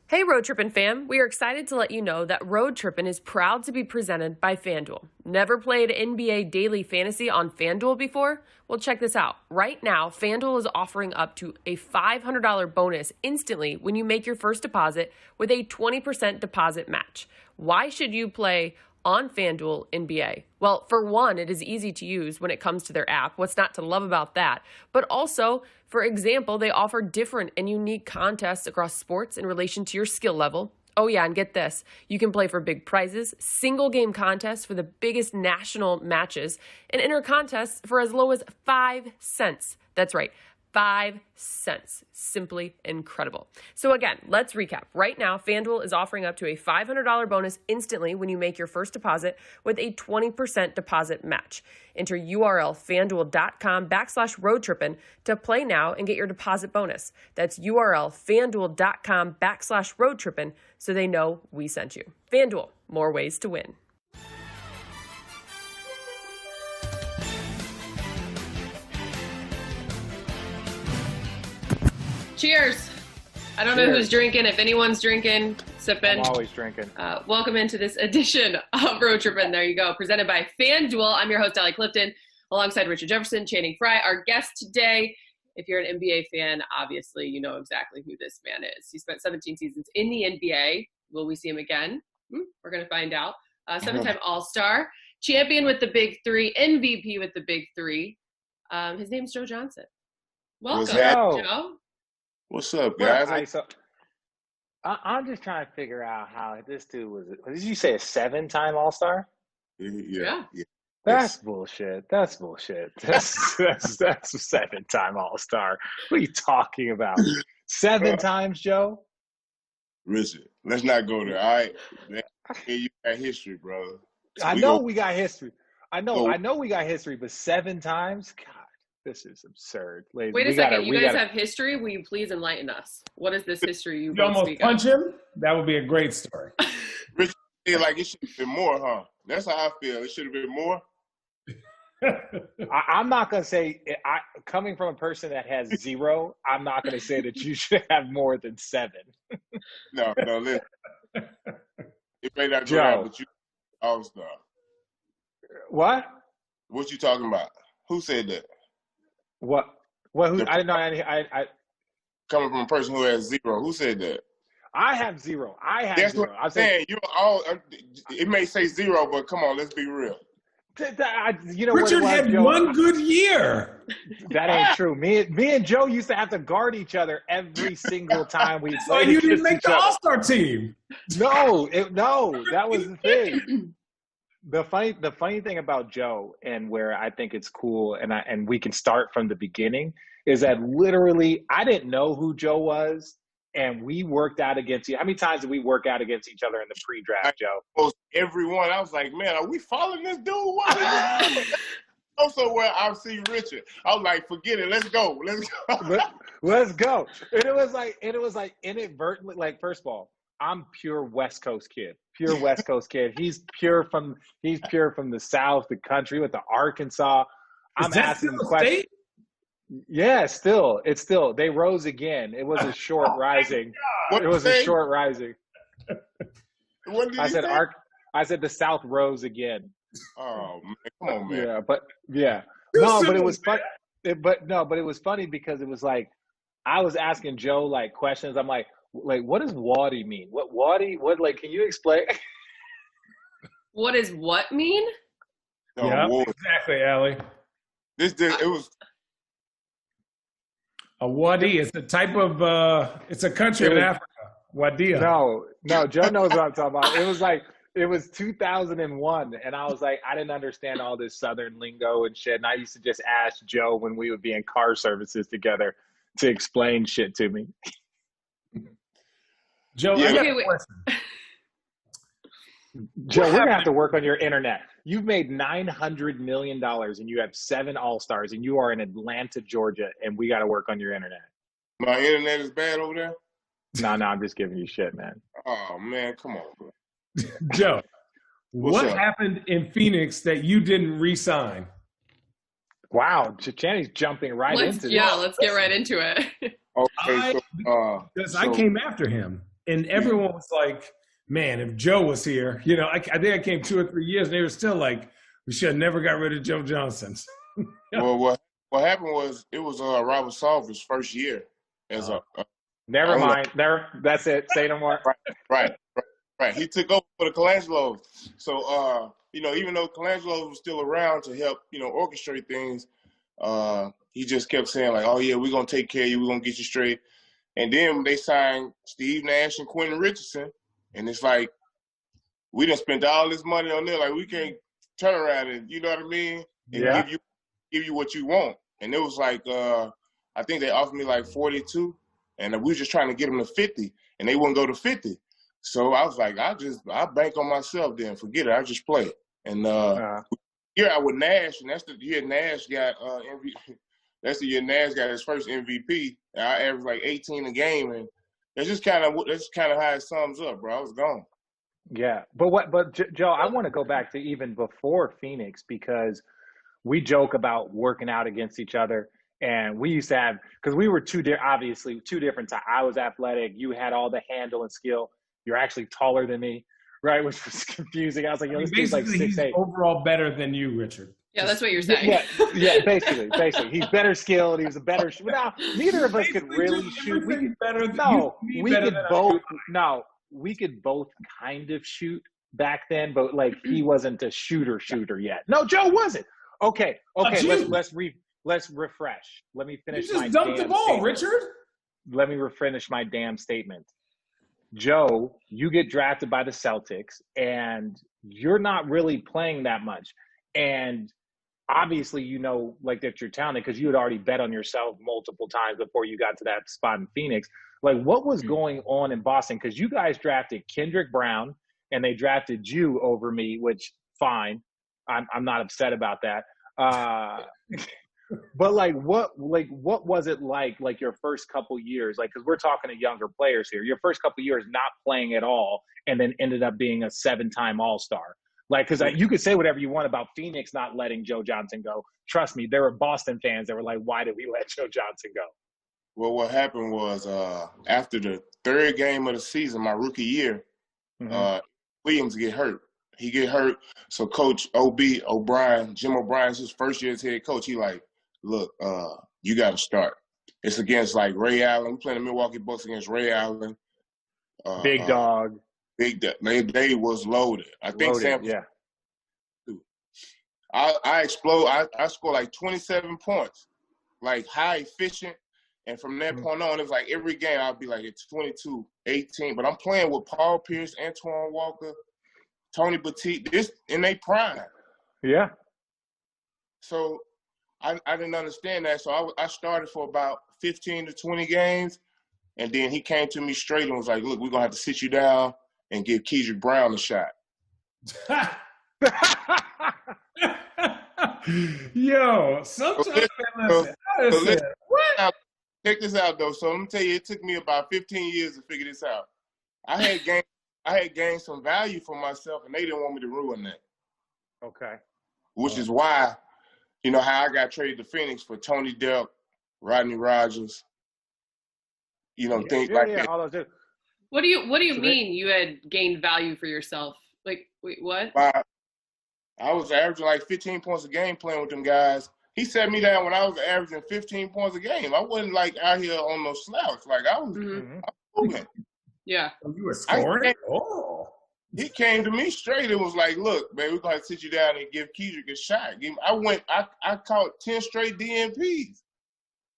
Hey Road Trippin' fam, we are excited to let you know that Road Trippin' is proud to be presented by FanDuel. Never played NBA Daily Fantasy on FanDuel before? Well, check this out. Right now, FanDuel is offering up to a $500 bonus instantly when you make your first deposit with a 20% deposit match. Why should you play on FanDuel NBA? Well, for one, it is easy to use when it comes to their app. What's not to love about that? But also, for example, they offer different and unique contests across sports in relation to your skill level. Oh yeah, and get this. You can play for big prizes, single game contests for the biggest national matches, and enter contests for as low as 5 cents. That's right. 5 cents. Simply incredible. So again, let's recap. Right now, FanDuel is offering up to a $500 bonus instantly when you make your first deposit with a 20% deposit match. Enter URL fanduel.com/roadtrippin to play now and get your deposit bonus. That's URL fanduel.com/roadtrippin so they know we sent you. FanDuel, more ways to win. Cheers. I don't know who's drinking. If anyone's drinking, sipping. I'm always drinking. Welcome into this edition of Road Trippin'. There you go. Presented by FanDuel. I'm your host, Allie Clifton, alongside Richard Jefferson, Channing Frye. Our guest today, if you're an NBA fan, obviously you know exactly who this man is. He spent 17 seasons in the NBA. Will we see him again? We're going to find out. 7-time All-Star, champion with the Big Three, MVP with the Big Three. His name's Joe Johnson. Welcome, Joe. What's up, guys? I'm just trying to figure out how this dude was. Did you say a 7-time All-Star? Yeah. That's bullshit. That's a 7-time All-Star. What are you talking about? 7 times, Joe? Richard, let's not go there. All right, you got history, brother. So I know we got history. I know we got history, but 7 times? God. This is absurd. Ladies, wait a second. You guys have history? Will you please enlighten us? What is this history you almost punch him? That would be a great story. Rich, feel like it should have been more, huh? That's how I feel. It should have been more. I'm not going to say, coming from a person that has 0, I'm not going to say that you should have more than 7. No, listen. It may not go Joe. out, but you All-Star. What? What you talking about? Who said that? What? Who? I didn't know. I coming from a person who has 0. Who said that? I have 0. I have That's 0. what I'm saying. You're all. It may say 0, but come on, let's be real. Richard had Joe, one good year. That ain't true. Me and Joe used to have to guard each other every single time we played. So you didn't make the All-Star team. No, that was the thing. The funny thing about Joe, and where I think it's cool, and we can start from the beginning, is that literally I didn't know who Joe was, and we worked out against you. How many times did we work out against each other in the pre-draft, Joe? Everyone. I was like, man, are we following this dude? What is this? Also, where I see Richard, I was like, forget it. Let's go. Let's go. And it was like inadvertently. Like, first of all, I'm pure West Coast kid. He's pure from the South, the country, with the Arkansas. I'm asking questions. Yeah, it's still. They rose again. It was a short rising. It was a short rising. What did I you said say? I said the South rose again. Oh man, come on, man. Yeah. But it was fun. But it was funny because it was like I was asking Joe like questions. I'm like, what does Waddy mean? What can you explain? What does what mean? Yeah, exactly, Allie. It was a wadi. It's a type of it's a country in Africa. Wadia. No, Joe knows what I'm talking about. It was 2001, and I was like, I didn't understand all this Southern lingo and shit. And I used to just ask Joe when we would be in car services together to explain shit to me. Joe, I got a question. Joe, we're gonna have to work on your internet. You've made $900 million, and you have 7 All-Stars, and you are in Atlanta, Georgia, and we got to work on your internet. My internet is bad over there? No, I'm just giving you shit, man. Oh man, come on, bro. Joe, what happened in Phoenix that you didn't re-sign? Wow, Channing's jumping into this. Yeah, let's get right into it. Okay, because I came after him. and everyone was like, man, if Joe was here, I think I came 2 or 3 years, and they were still like, we should have never got rid of Joe Johnson. Well, what happened was it was Robert Salver's first year as a Never mind. That's it. Say no more. Right. He took over for the Colangelo. So, even though Colangelo was still around to help, orchestrate things, he just kept saying like, oh, yeah, we're going to take care of you. We're going to get you straight. And then they signed Steve Nash and Quentin Richardson. And it's like, we done spent all this money on there. Like, we can't turn around and, you know what I mean? And give you what you want. And it was like, I think they offered me like 42. And we were just trying to get them to 50. And they wouldn't go to 50. So I was like, I bank on myself then. Forget it. I just play. And here I with Nash, and that's the year Nash got MVP. That's the year Nash got his first MVP. And I averaged like 18 a game, and that's kind of how it sums up, bro. I was gone. Yeah, but Joe, I want to go back to even before Phoenix, because we joke about working out against each other. And we used to have, because we were obviously two different times. I was athletic. You had all the handle and skill. You're actually taller than me, right? Which was confusing. I was like, this dude's like 6'8". He's overall better than you, Richard. Yeah, that's what you're saying. Yeah, basically. He's better skilled. He was a better shooter. Now, neither of us could really shoot. We could both kind of shoot back then, but like he wasn't a shooter yet. No, Joe wasn't. Okay. Let's refresh. Let me finish my damn statement. You just dunked the ball, Richard. Let me finish my damn statement. Joe, you get drafted by the Celtics, and you're not really playing that much. And obviously, like that you're talented because you had already bet on yourself multiple times before you got to that spot in Phoenix. Like, what was going on in Boston? Because you guys drafted Kendrick Brown, and they drafted you over me, which, fine. I'm not upset about that. But what was it like your first couple years? Like, because we're talking to younger players here. Your first couple years not playing at all, and then ended up being a 7-time All-Star. Like, because you could say whatever you want about Phoenix not letting Joe Johnson go. Trust me, there were Boston fans that were like, "Why did we let Joe Johnson go?" Well, what happened was after the third game of the season, my rookie year, Williams get hurt. He get hurt, so Coach Jim O'Brien's his first year as head coach. He like, look, you got to start. It's against like Ray Allen. We playing the Milwaukee Bucks against Ray Allen. Big dog. They was loaded. I think Sam. Yeah. I explode. I scored like 27 points, like high efficient. And from that point on, it was like every game I'd be like at 22, 18. But I'm playing with Paul Pierce, Antoine Walker, Tony Batiste, this in their prime. Yeah. So I didn't understand that. So I started for about 15 to 20 games. And then he came to me straight and was like, look, we're going to have to sit you down and give Kendrick Brown a shot. Yo, sometimes listen, what? Check this out, though. So let me tell you, it took me about 15 years to figure this out. I had gained some value for myself, and they didn't want me to ruin that. Okay. Which is why, how I got traded to Phoenix for Tony Delk, Rodney Rogers, things like that. All those. What do you mean you had gained value for yourself? Like, wait, what? I was averaging like 15 points a game playing with them guys. He set me down when I was averaging 15 points a game. I wasn't like out here on no slouch. Like I was moving. Yeah. You were scoring? He came to me straight and was like, look, man, we're going to sit you down and give Kendrick a shot. I caught 10 straight DNPs.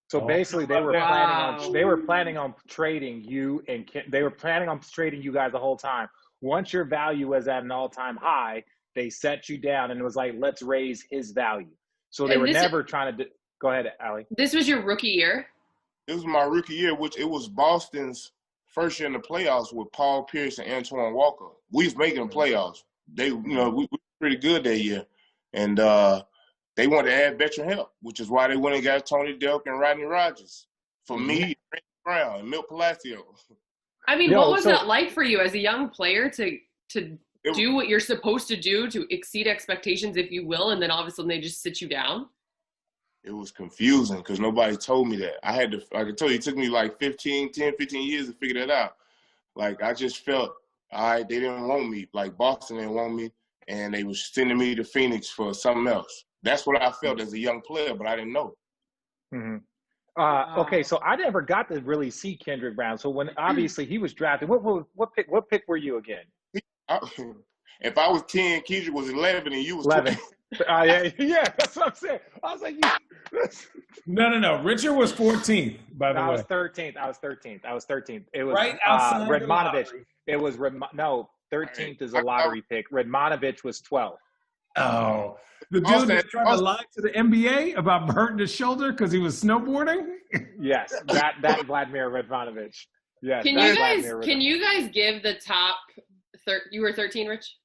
So basically they were planning on trading you, and they were planning on trading you guys the whole time. Once your value was at an all-time high, they set you down and it was like, let's raise his value. So they were never trying to go ahead, Allie. This was your rookie year? It was my rookie year, which it was Boston's first year in the playoffs with Paul Pierce and Antoine Walker. We was making the playoffs. They, we were pretty good that year. And they wanted to add veteran help, which is why they went and got Tony Delk and Rodney Rogers. For me, Randy Brown and Milt Palacio. I mean, what was that like for you as a young player to do what you're supposed to do, to exceed expectations, if you will, and then all of a sudden they just sit you down? It was confusing because nobody told me that. Like I told you, it took me like 10, 15 years to figure that out. like I just felt, they didn't want me. Like Boston didn't want me, and they was sending me to Phoenix for something else. That's what I felt as a young player, but I didn't know. Okay, so I never got to really see Kendrick Brown. So when obviously he was drafted, what pick were you again? If I was 10, Kendrick was 11, and you was 11. 12. Yeah, that's what I'm saying. I was like, No. Richard was 14th, by the way. I was 13th. I was 13th. It was right outside Redmanovich. It was 13th is a lottery pick. Redmanovich was 12th. Oh, the dude that tried to lie to the NBA about hurting his shoulder because he was snowboarding. Yes, that Vladimir Redmanovich. Yes. Can you guys give the top? You were 13, Rich.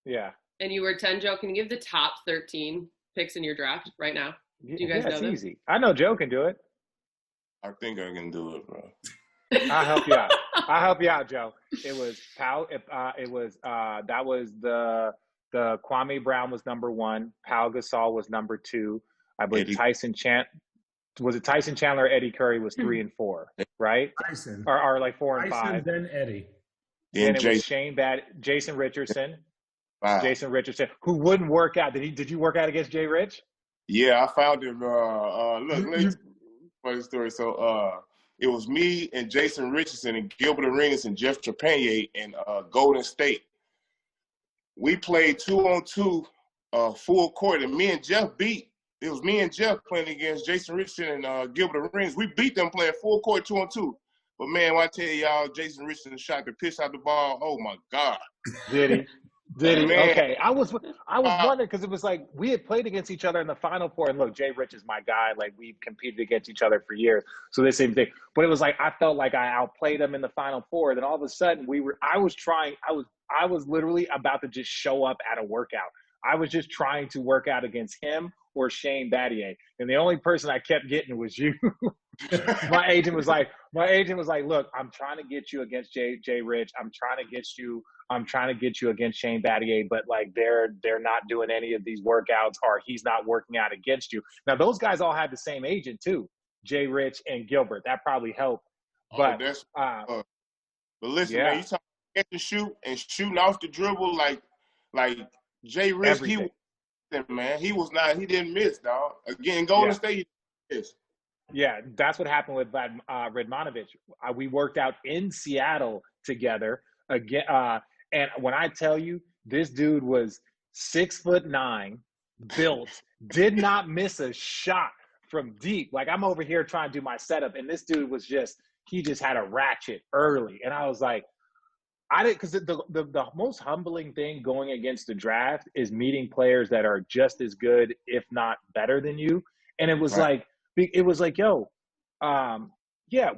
Yeah. And you were 10, Joe. Can you give the top 13 picks in your draft right now? Do you guys know it's them? Easy. I know Joe can do it. I think I can do it, bro. I'll help you out. Joe. It was Pau. That was the Kwame Brown was number 1. Pau Gasol was number 2. I believe Tyson Chandler or Eddie Curry was 3 and 4, right? Tyson. Or like 4 and Tyson, 5. then Eddie. Then it was Jason Richardson. Wow. Jason Richardson, who wouldn't work out. Did you work out against Jay Rich? Yeah, I found him. Look, funny story. So it was me and Jason Richardson and Gilbert Arenas and Jeff Trepanier in Golden State. We played 2-on-2 full court, and me and Jeff it was me and Jeff playing against Jason Richardson and Gilbert Arenas. We beat them playing full court 2-on-2. But man, when I tell y'all, Jason Richardson shot the piss out the ball. Oh my God! Did he? Did he? Man. Okay, I was wondering because it was like we had played against each other in the Final Four, and look, Jay Rich is my guy. Like we've competed against each other for years, so the same thing. But it was like I felt like I outplayed him in the Final Four. Then all of a sudden, I was literally about to just show up at a workout. I was just trying to work out against him or Shane Battier, and the only person I kept getting was you. my agent was like, look, I'm trying to get you against Jay Rich. I'm trying to get you against Shane Battier, but like they're not doing any of these workouts, or he's not working out against you. Now those guys all had the same agent too, Jay Rich and Gilbert. That probably helped. But but listen, man, you talking about the shoot and shooting off the dribble like Jay Rich. Everything. He didn't miss, dog. Again, Golden State, he missed. Yeah, that's what happened with Redmanovich. We worked out in Seattle together again. And when I tell you, this dude was 6'9", built, did not miss a shot from deep. Like I'm over here trying to do my setup, and this dude was he just had a ratchet early. And I was like, because the most humbling thing going against the draft is meeting players that are just as good, if not better than you. And it was like, yo,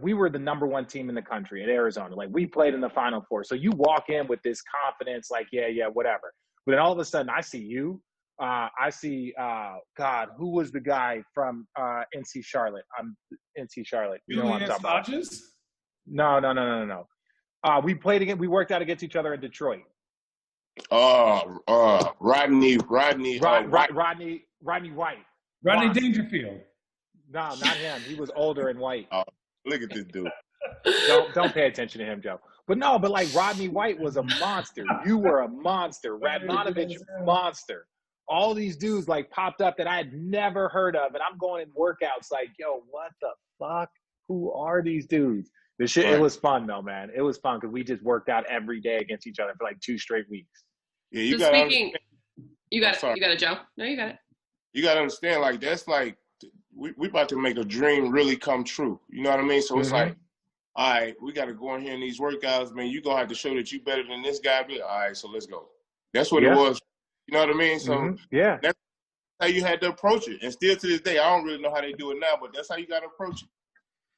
we were the number 1 team in the country at Arizona. Like we played in the Final Four. So you walk in with this confidence, like, yeah, whatever. But then all of a sudden I see you. I see, who was the guy from NC Charlotte? NC Charlotte. You know what I'm talking about? No. We played again. We worked out against each other in Detroit. Rodney White. Rodney Dangerfield. No, not him. He was older and white. Oh, look at this dude. Don't pay attention to him, Joe. But like Rodney White was a monster. You were a monster. Radmanovich, monster. All these dudes like popped up that I had never heard of, and I'm going in workouts like, yo, what the fuck? Who are these dudes? The shit. Right. It was fun though, man. It was fun because we just worked out every day against each other for like 2 straight weeks. Yeah, you got it, Joe. No, you got it. You got to understand, like that's like we about to make a dream really come true. You know what I mean? So it's like, all right, we got to go in here in these workouts, man. You're going to have to show that you better than this guy. All right, so let's go. That's what it was. You know what I mean? So that's how you had to approach it. And still to this day, I don't really know how they do it now, but that's how you got to approach it.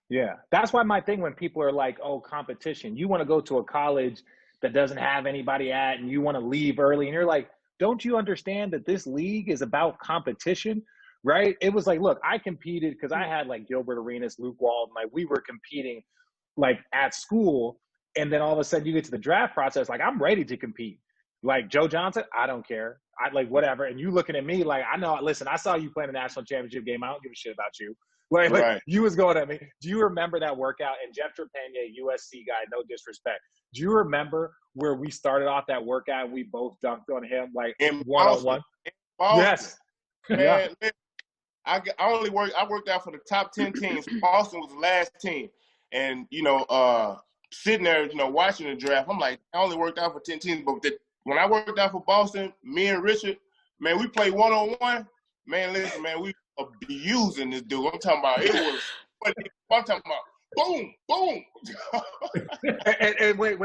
Yeah. That's why my thing when people are like, oh, competition, you want to go to a college that doesn't have anybody at and you want to leave early. And you're like, don't you understand that this league is about competition? Right? It was like, look, I competed because I had like Gilbert Arenas, Luke Walton, like we were competing like at school. And then all of a sudden you get to the draft process, like I'm ready to compete. Like Joe Johnson, I don't care. I like whatever. And you looking at me like, I know, listen, I saw you playing the national championship game. I don't give a shit about you. Like you was going at me. Do you remember that workout? And Jeff Trepanier, USC guy, no disrespect. Do you remember where we started off that workout and we both dunked on him like in one-on-one? Yes. Man, I worked out for the top 10 teams. Boston was the last team. And, sitting there, watching the draft, I'm like, I only worked out for 10 teams. But when I worked out for Boston, me and Richard, man, we played one-on-one. Man, listen, man, we abusing this dude. I'm talking about boom, boom. and wait,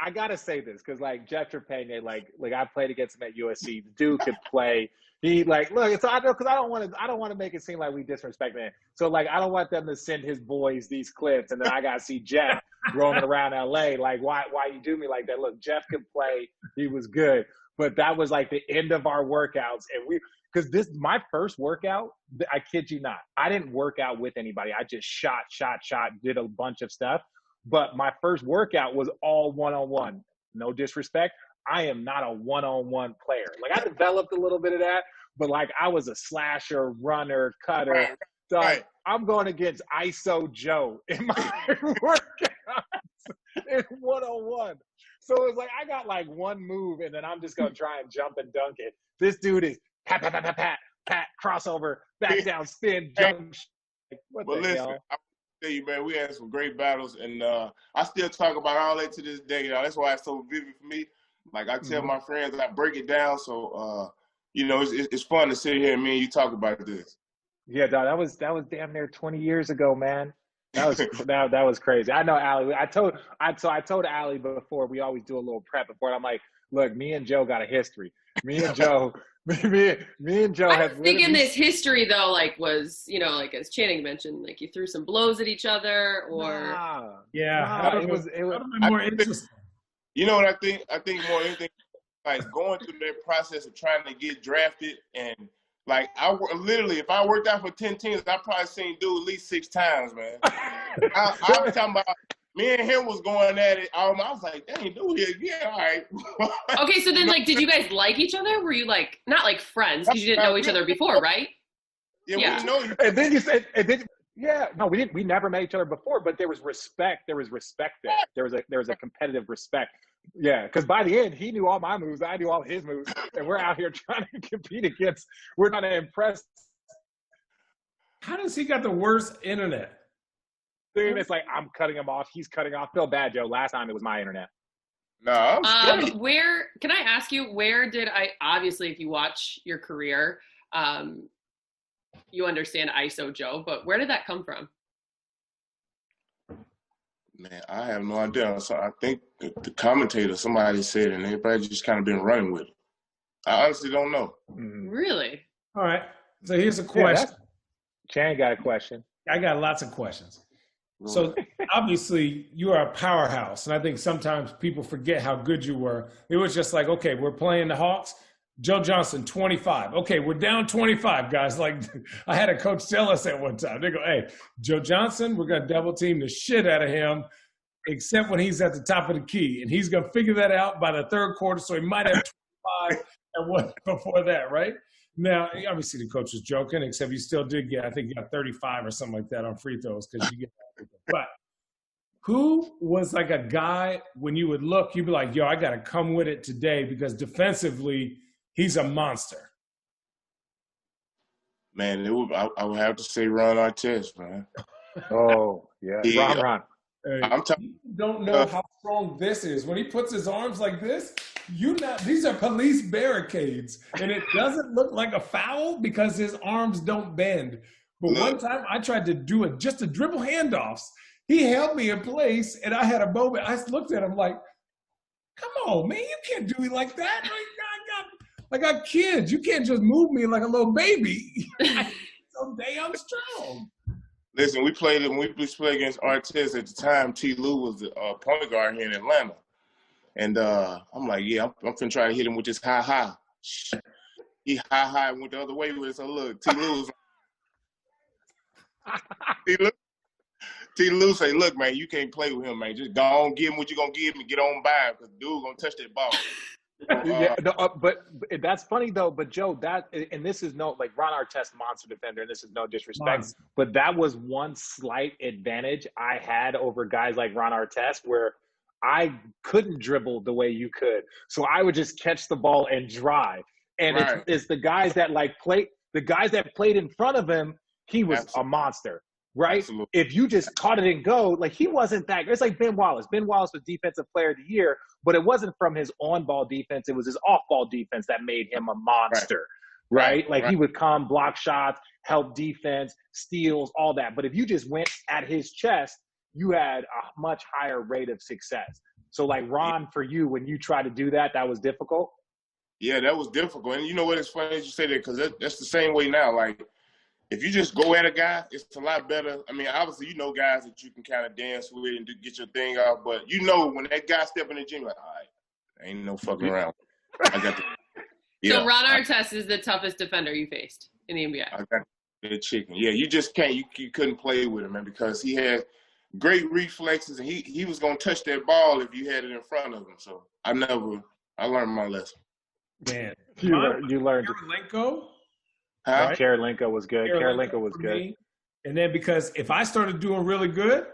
I gotta say this because like Jeff Trepanier, like I played against him at USC. The dude could play. He look. So I know because I don't want to make it seem like we disrespect man. So like I don't want them to send his boys these clips, and then I gotta see Jeff roaming around LA. Like why you do me like that? Look, Jeff could play. He was good, but that was like the end of our workouts, and because my first workout, I kid you not, I didn't work out with anybody. I just shot, did a bunch of stuff. But my first workout was all one-on-one. No disrespect. I am not a one-on-one player. Like I developed a little bit of that, but like I was a slasher, runner, cutter. Right. So Right. I'm going against ISO Joe in my workouts in one-on-one. So it was like I got like one move, and then I'm just going to try and jump and dunk it. This dude is pat, crossover, back down, spin, jump. What But the listen, hell? I tell you, man, we had some great battles, and I still talk about all that to this day. That's why it's so vivid for me. Like I tell my friends, I break it down. So it's fun to sit here and me and you talk about this. Yeah, dog, that was damn near 20 years ago, man. That was that was crazy. I know Allie. I told Allie before, we always do a little prep before. And I'm like, look, me and Joe got a history. Me and Joe I was thinking this history though, like was, like as Channing mentioned, like you threw some blows at each other or it was more interesting. You know what I think? I think more anything like going through that process of trying to get drafted and like if I worked out for 10 teams, I probably seen dude at least 6 times, man. I was talking about me and him was going at it. I was like, dang, dude, yeah, all right. Okay, so then like, did you guys like each other? Were you like not like friends because you didn't know each other before, right? Yeah, we didn't know you. And then you said, no, we didn't. We never met each other before, but there was respect. There was respect there. There was a competitive respect. Yeah, because by the end, he knew all my moves. I knew all his moves, and we're out here trying to compete against. We're trying to impress. How does he got the worst internet? Dude, it's like I'm cutting him off. He's cutting off. Feel bad, Joe. Last time it was my internet. No, where can I ask you? Where did obviously, if you watch your career, you understand ISO Joe, but where did that come from? Man, I have no idea. So I think the commentator, somebody said, and everybody just kind of been running with it. I honestly don't know. Really? All right. So here's a question. Chan got a question. I got lots of questions. So obviously you are a powerhouse, and I think sometimes people forget how good you were. It was just like, okay, we're playing the Hawks. Joe Johnson, 25. Okay, we're down 25, guys. Like I had a coach tell us at one time. They go, hey, Joe Johnson, we're going to double team the shit out of him, except when he's at the top of the key. And he's going to figure that out by the third quarter, so he might have 25 and what before that, right? Now, obviously the coach was joking, except he still did get, I think he got 35 or something like that on free throws because you get everything. But who was like a guy when you would look, you'd be like, yo, I got to come with it today because defensively – he's a monster. Man, I would have to say Ron Artest, man. Oh, yeah. Ron. Hey, you don't know how strong this is. When he puts his arms like this, these are police barricades. And it doesn't look like a foul because his arms don't bend. But one time I tried to do just a dribble handoffs. He held me in place, and I had a moment. I looked at him like, come on, man, you can't do it like that. I got kids. You can't just move me like a little baby. So damn strong. Listen, we played against Artest at the time. T. Lue was the point guard here in Atlanta. And I'm like, yeah, I'm finna try to hit him with this high. He high went the other way with it. So look, T. Lue was T. Lue say, look, man, you can't play with him, man. Just go on, give him what you're going to give him and get on by him because dude going to touch that ball. Yeah, no, but that's funny though. But Joe, and this is no like Ron Artest monster defender, and this is no disrespect, Monster. but that was one slight advantage I had over guys like Ron Artest, where I couldn't dribble the way you could, so I would just catch the ball and drive. And Right. it's the guys that played in front of him. He was Absolutely. a monster, right? Absolutely. If you just caught it and go, like he wasn't that. It's like Ben Wallace. Ben Wallace was Defensive Player of the Year, but it wasn't from his on-ball defense. It was his off-ball defense that made him a monster, right? Like he would come, block shots, help defense, steals, all that. But if you just went at his chest, you had a much higher rate of success. So like Ron, for you, when you try to do that, that was difficult? Yeah, that was difficult. And you know what? It's funny that you say that because that's the same way now. Like, if you just go at a guy, it's a lot better. I mean, obviously, you know guys that you can kind of dance with and get your thing out. But you know when that guy step in the gym, like, all right, ain't no fucking around. I got the So Ron Artest is the toughest defender you faced in the NBA. I got the chicken. Yeah, you just can't. You couldn't play with him, man, because he had great reflexes and he was gonna touch that ball if you had it in front of him. So I learned my lesson. Man, You learned. Karolinko. Huh? Right? Karolinko was good. Karolinko was for good. me. And then because if I started doing really good,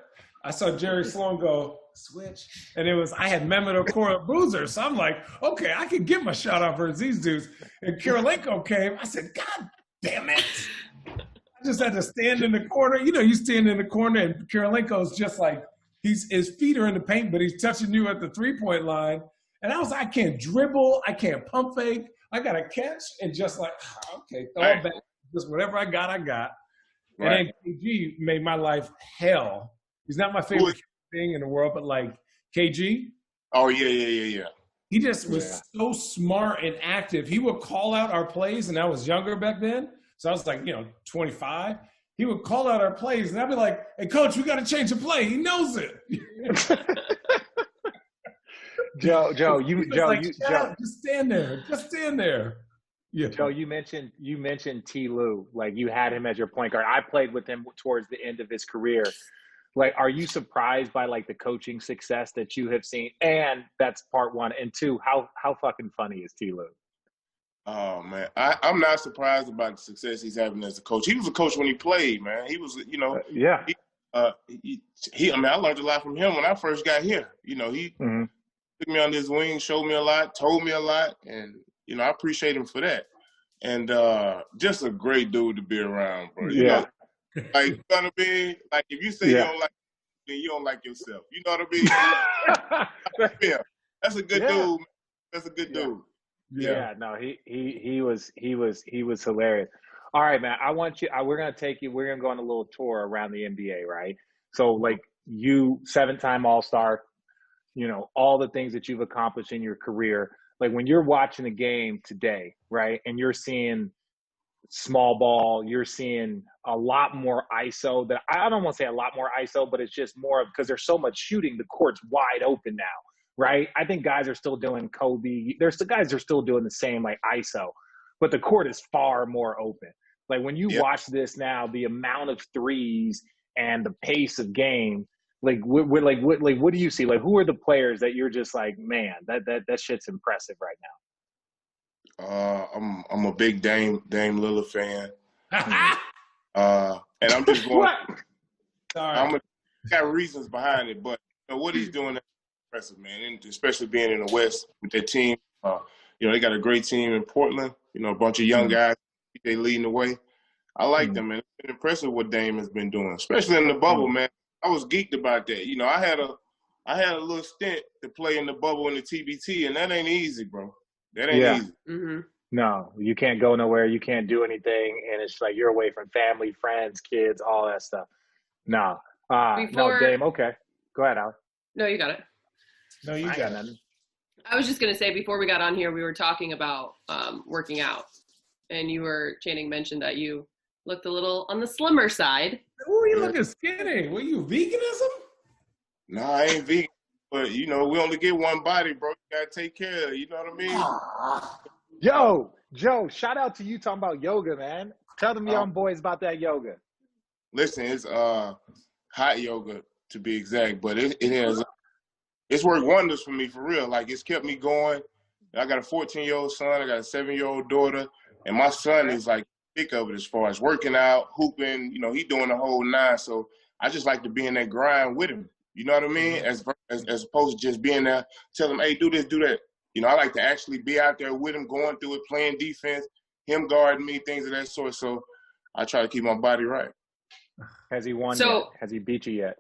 I saw Jerry Sloan go switch, and I had Mehmet Okoro Bruiser, so I'm like, okay, I can get my shot off versus these dudes. And Karolinko came, I said, God damn it! I just had to stand in the corner. You know, you stand in the corner, and Karolinko's just like his feet are in the paint, but he's touching you at the 3-point line. And I was like, I can't dribble, I can't pump fake. I got to catch and just like, okay, throw it back. Just whatever I got, I got. And then KG made my life hell. He's not my favorite thing in the world, but like KG. Oh, yeah. He just was so smart and active. He would call out our plays, and I was younger back then. So I was like, 25. He would call out our plays, and I'd be like, hey, coach, we got to change the play. He knows it. Joe, just stand there. Just stand there. Yeah. Joe, you mentioned T. Lue, like you had him as your point guard. I played with him towards the end of his career. Like, are you surprised by like the coaching success that you have seen? And that's part one. And two, how fucking funny is T. Lue? Oh man, I'm not surprised about the success he's having as a coach. He was a coach when he played, man. He was, yeah. I mean, I learned a lot from him when I first got here. He took me on his wing, showed me a lot, told me a lot, and I appreciate him for that. And just a great dude to be around, bro. You know, like gonna be like if you say you don't like, then you don't like yourself. You know what I mean? Yeah, that's a good dude. Man. That's a good dude. Yeah, no, he was hilarious. All right, man. I want you. We're gonna go on a little tour around the NBA, right? So, like, you 7-time All-Star. All the things that you've accomplished in your career. Like when you're watching a game today, right, and you're seeing small ball, you're seeing a lot more ISO. That I don't want to say a lot more ISO, but it's just more of because there's so much shooting, the court's wide open now, right? I think guys are still doing Kobe. There's the guys are still doing the same like ISO, but the court is far more open. Like when you watch this now, the amount of threes and the pace of game. Like what do you see? Like who are the players that you're just like, man, that shit's impressive right now? I'm a big Dame Lillard fan. And I'm just going. Sorry. Got reasons behind it, but what he's doing is impressive, man. And especially being in the West with their team. They got a great team in Portland. A bunch of young guys. They leading the way. I like them, man. It's been impressive what Dame has been doing, especially in the bubble, man. I was geeked about that. I had a little stint to play in the bubble in the TBT, and that ain't easy, bro. That ain't easy. Mm-hmm. No, you can't go nowhere. You can't do anything, and it's like you're away from family, friends, kids, all that stuff. No, no, Dame. Okay, go ahead, Alex. No, you got it. No, you got it. I was just gonna say before we got on here, we were talking about working out, and Channing mentioned that you looked a little on the slimmer side. Oh, you looking skinny. Were you veganism? No, I ain't vegan. But, we only get one body, bro. You got to take care of it. You know what I mean? Yo, Joe, shout out to you talking about yoga, man. Tell them young boys about that yoga. Listen, it's hot yoga to be exact. But it's worked wonders for me, for real. Like, it's kept me going. I got a 14-year-old son. I got a 7-year-old daughter. And my son is like thick of it as far as working out, hooping. You know, he doing the whole nine. So I just like to be in that grind with him. You know what I mean? As opposed to just being there, tell him, hey, do this, do that. You know, I like to actually be out there with him, going through it, playing defense, him guarding me, things of that sort. So I try to keep my body right. Has he won yet? Has he beat you yet?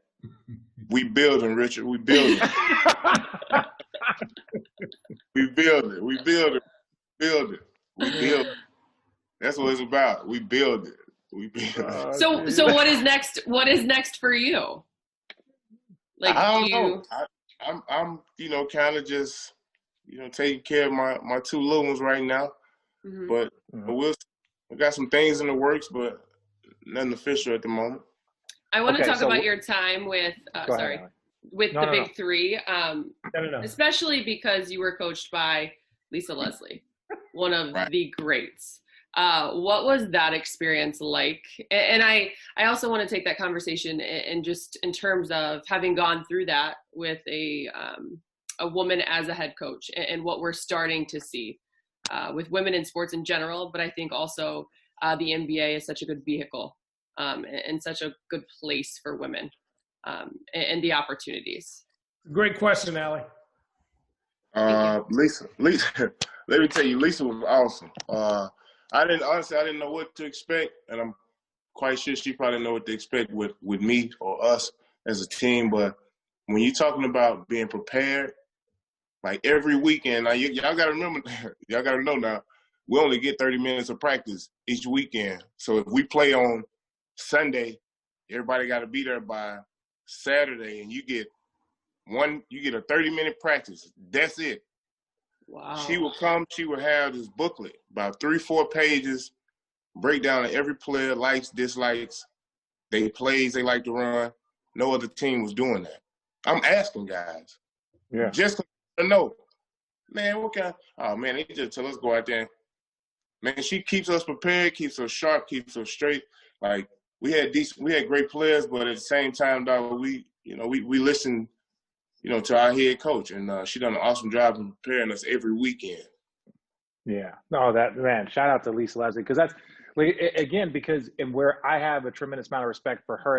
We building, Richard. We building. We build it. We build it. Build it. We build it. That's what it's about. We build it. We build it. So what is next? What is next for you? Like, I don't know. I'm you know, kind of just, you know, taking care of my two little ones right now. But we got some things in the works, but nothing official at the moment. I want to talk about your time with the Big Three, especially because you were coached by Lisa Leslie, one of the greats. What was that experience like? And I also want to take that conversation and just in terms of having gone through that with a woman as a head coach and what we're starting to see with women in sports in general, but I think also the NBA is such a good vehicle and such a good place for women and the opportunities. Great question, Allie. Lisa, let me tell you, Lisa was awesome. I didn't know what to expect, and I'm quite sure she probably know what to expect with me or us as a team. But when you're talking about being prepared, like every weekend, now y'all got to remember, y'all got to know now, we only get 30 minutes of practice each weekend. So if we play on Sunday, everybody got to be there by Saturday, and you get a 30-minute practice. That's it. Wow. She would come, she would have this booklet, about 3-4 pages, breakdown of every player, likes, dislikes, they plays they like to run. No other team was doing that. I'm asking guys. Yeah. Just to know. Man, what kind they just tell us go out there. Man, she keeps us prepared, keeps us sharp, keeps us straight. Like we had great players, but at the same time, dog, we listen, to our head coach, and she done an awesome job in preparing us every weekend. Yeah, no, shout out to Lisa Leslie, because that's where I have a tremendous amount of respect for her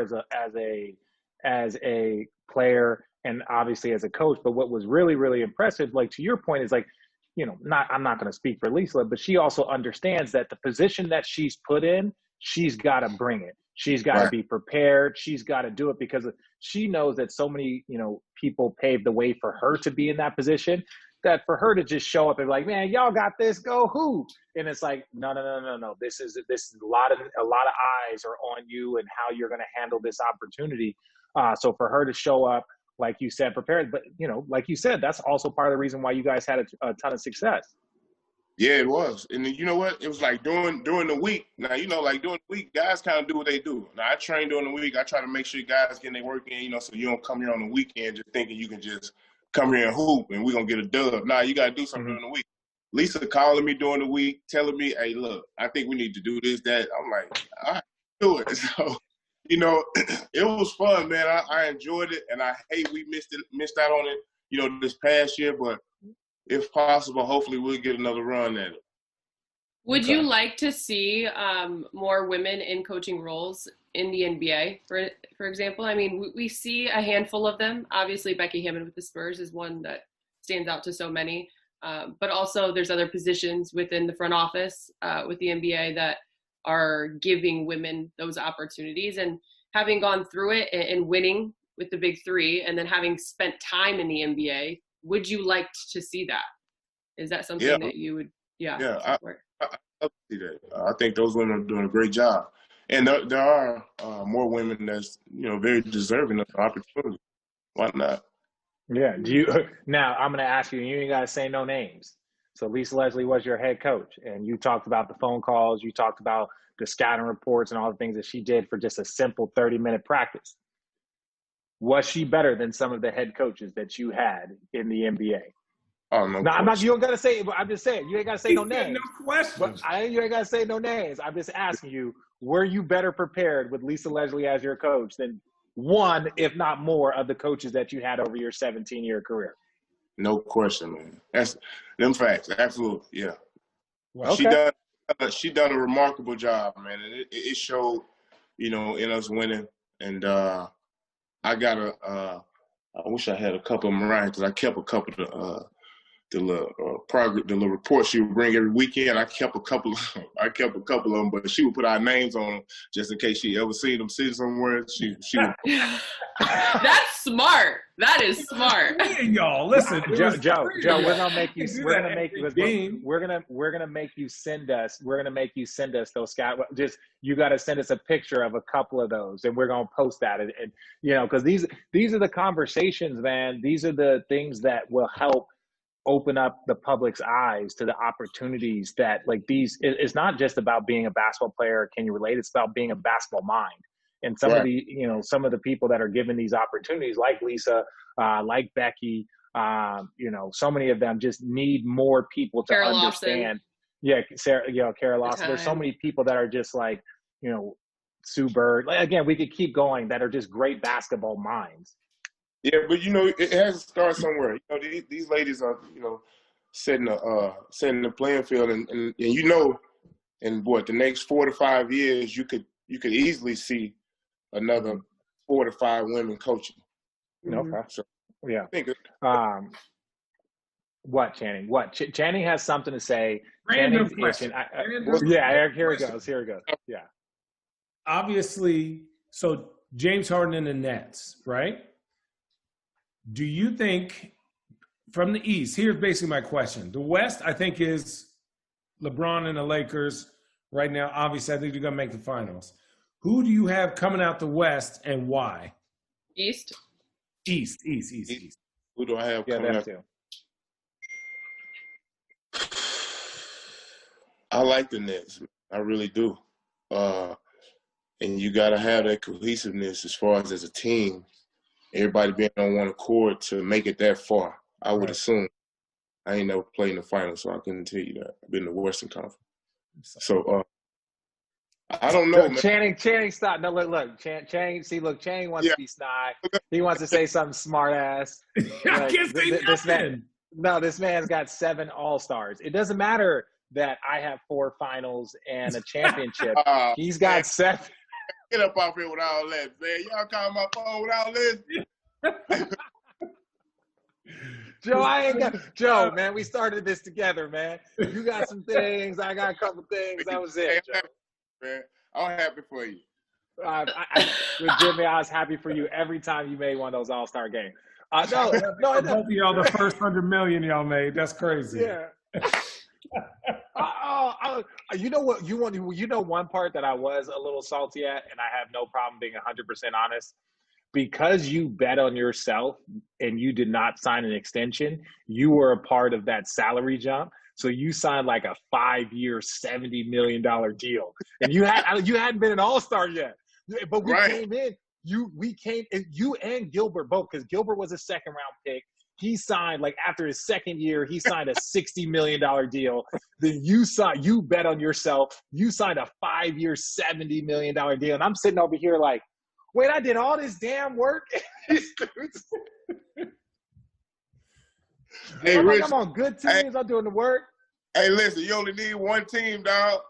as a player and obviously as a coach. But what was really, really impressive, like to your point, is like, I'm not going to speak for Lisa, but she also understands that the position that she's put in, she's got to bring it. She's got to be prepared. She's got to do it because she knows that so many, people paved the way for her to be in that position, that for her to just show up and be like, man, y'all got this, go hoop. And it's like, no. This is a lot of eyes are on you and how you're going to handle this opportunity. So for her to show up, like you said, prepared, but like you said, that's also part of the reason why you guys had a ton of success. Yeah, it was. And then, you know what? It was like during the week. Now, like during the week, guys kind of do what they do. Now, I train during the week. I try to make sure guys getting their work in, so you don't come here on the weekend just thinking you can just come here and hoop and we're going to get a dub. Nah, you got to do something during the week. Lisa calling me during the week, telling me, hey, look, I think we need to do this, that. I'm like, all right, do it. So, it was fun, man. I enjoyed it, and I hate we missed out on it, this past year, but if possible, hopefully we'll get another run at it. Would you like to see more women in coaching roles in the NBA, for example? I mean, we see a handful of them. Obviously, Becky Hammond with the Spurs is one that stands out to so many. But also there's other positions within the front office with the NBA that are giving women those opportunities. And having gone through it and winning with the Big Three and then having spent time in the NBA, would you like to see that? Is that something that you would, I love to see that. I think those women are doing a great job. And there are more women that's, very deserving of the opportunity. Why not? Yeah. Now I'm going to ask you, you ain't got to say no names. So Lisa Leslie was your head coach, and you talked about the phone calls, you talked about the scouting reports and all the things that she did for just a simple 30-minute practice. Was she better than some of the head coaches that you had in the NBA? Oh, no. No, I'm not. You don't gotta say. I'm just saying. You ain't gotta say no names. No questions. You ain't gotta say no names. I'm just asking you. Were you better prepared with Lisa Leslie as your coach than one, if not more, of the coaches that you had over your 17-year career? No question, man. That's them facts. Absolutely, yeah. Wow. Okay. She done a remarkable job, man, and it showed, you know, in us winning. And I got I wish I had a couple of them around because I kept a couple of the little reports she would bring every weekend. I kept a couple of them, but she would put our names on them just in case she ever see them sit somewhere. She would. That's smart. That is smart. Hey, y'all, listen, Joe, we're gonna make you. We're gonna make you send us. We're gonna make you send us those scout. Just you got to send us a picture of a couple of those, and we're gonna post that. And you know, because these are the conversations, man. These are the things that will help open up the public's eyes to the opportunities that like these. It's not just about being a basketball player. Can you relate? It's about being a basketball mind. And some of the, you know, some of the people that are given these opportunities, like Lisa, like Becky, you know, so many of them just need more people to Kara understand. Lawson. Yeah, Sarah, you know, Kara Lawson. There's so many people that are just like, you know, Sue Bird. Like, again, we could keep going that are just great basketball minds. Yeah, but you know, it has to start somewhere. You know, these ladies are, you know, setting the playing field, and you know, in what the next 4 to 5 years, you could easily see another 4 to 5 women coaching. Okay. So, Yeah. I think What, Channing? What? Channing has something to say. Random Channing's question. itching. Yeah, Eric, here it goes. Yeah. Obviously, so James Harden in the Nets, right? Do you think from the East, here's basically my question. The West, I think, is LeBron and the Lakers right now. Obviously, I think they're going to make the finals. Who do you have coming out the West and why? East. East. who do I have Yeah, coming them up? too. I like the Nets. I really do. And you got to have that cohesiveness as far as a team. Everybody being on one accord to make it that far. I would assume. I ain't never played in the finals, so I couldn't tell you that. I've been in the Western Conference. So I don't know, man. Channing, stop. No, look. Channing, see, look, Channing wants to be snide. He wants to say something smart ass. I can't say nothing. This man's got 7 All-Stars. It doesn't matter that I have 4 finals and a championship. He's got 7. Get up off here with all that, man. Y'all call my phone with all this. Joe, man, we started this together, man. You got some things, I got a couple things. That was it, Joe. Man, I'm happy for you. Legitimately, I was happy for you every time you made one of those All-Star games. No. Both of y'all, the first 100 million y'all made. That's crazy. Yeah. You know what? You know one part that I was a little salty at, and I have no problem being 100% honest. Because you bet on yourself and you did not sign an extension, you were a part of that salary jump. So you signed like a 5-year, $70 million deal, and you hadn't been an All-Star yet. But we came in. You and Gilbert both, because Gilbert was a 2nd-round pick. He signed, like, after his 2nd year, he signed a $60 million deal. Then you bet on yourself. You signed a 5-year, $70 million deal. And I'm sitting over here like, wait, I did all this damn work? Hey, Rich, I'm on good teams. I'm doing the work. Hey, listen, you only need one team, dog.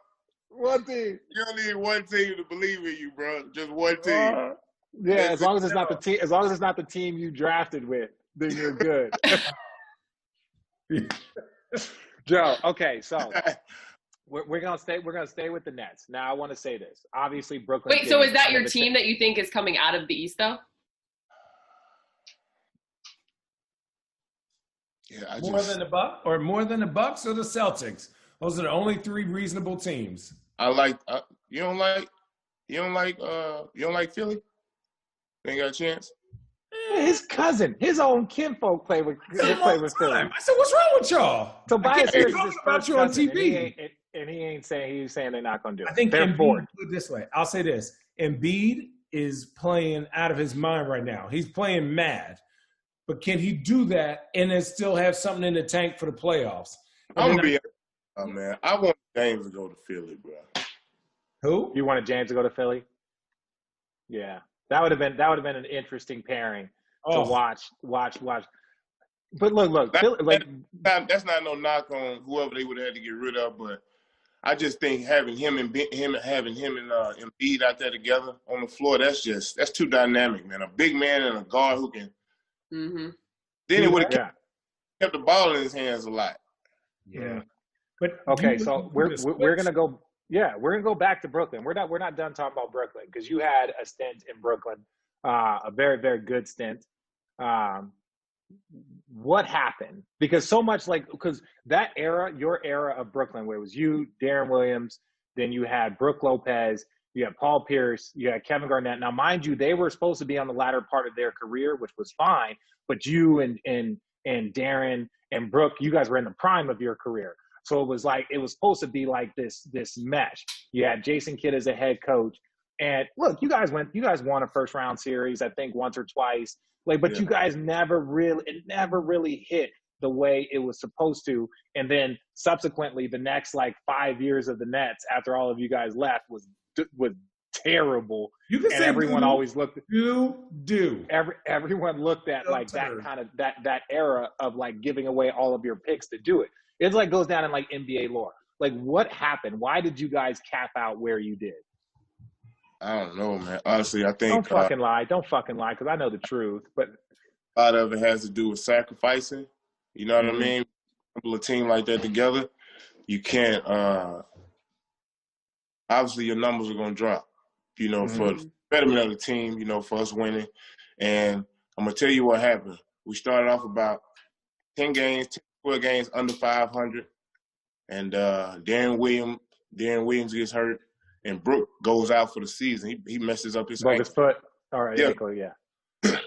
One team. You only need one team to believe in you, bro. Just one team. Yeah, as long as it's not the team. As long as it's not the team you drafted with, then you're good. Joe, okay, so we're gonna stay with the Nets. Now I want to say this. Obviously, Brooklyn. Wait, so is that your team that you think is coming out of the East, though? Yeah, more than the Bucks or the Celtics. Those are the only 3 reasonable teams. I like. You don't like Philly? They ain't got a chance. His cousin, his own kinfolk play with Philly. I said, "What's wrong with y'all?" Tobias Harris is his about first you on cousin, TV, and he's saying they're not going to do it. I think they're Embiid, bored. put it this way. I'll say this: Embiid is playing out of his mind right now. He's playing mad, but can he do that and then still have something in the tank for the playoffs? I'm gonna be, man. I want James to go to Philly, bro. Who? You wanted James to go to Philly? Yeah, that would have been an interesting pairing to watch. But look, That's not no knock on whoever they would have had to get rid of, but I just think having him and Embiid out there together on the floor, that's too dynamic, man. A big man and a guard who can. Mm-hmm. Then it would have kept the ball in his hands a lot. Yeah. But okay, so we're gonna go. Yeah, we're gonna go back to Brooklyn. We're not done talking about Brooklyn because you had a stint in Brooklyn, a very very good stint. What happened? Because so much because that era, your era of Brooklyn, where it was you, Darren Williams, then you had Brooke Lopez, you had Paul Pierce, you had Kevin Garnett. Now, mind you, they were supposed to be on the latter part of their career, which was fine. But you and Darren and Brooke, you guys were in the prime of your career. So it was supposed to be like this mesh. You had Jason Kidd as a head coach. And look, you guys won a first round series, I think once or twice. But you guys it never really hit the way it was supposed to. And then subsequently, the next 5 years of the Nets, after all of you guys left, was terrible. You can say everyone always looked. Everyone looked at that era of giving away all of your picks to do it. It's goes down in NBA lore. What happened? Why did you guys cap out where you did? I don't know, man. Honestly, I think don't fucking lie, because I know the truth. But a lot of it has to do with sacrificing. You know what I mean? Put a team like that together, you can't. Obviously, your numbers are going to drop. For the betterment of the team. For us winning. And I'm gonna tell you what happened. We started off about 10 12 games under 500, and Darren Williams gets hurt. And Brooke goes out for the season. He messes up his ankle. Foot. All right, yeah.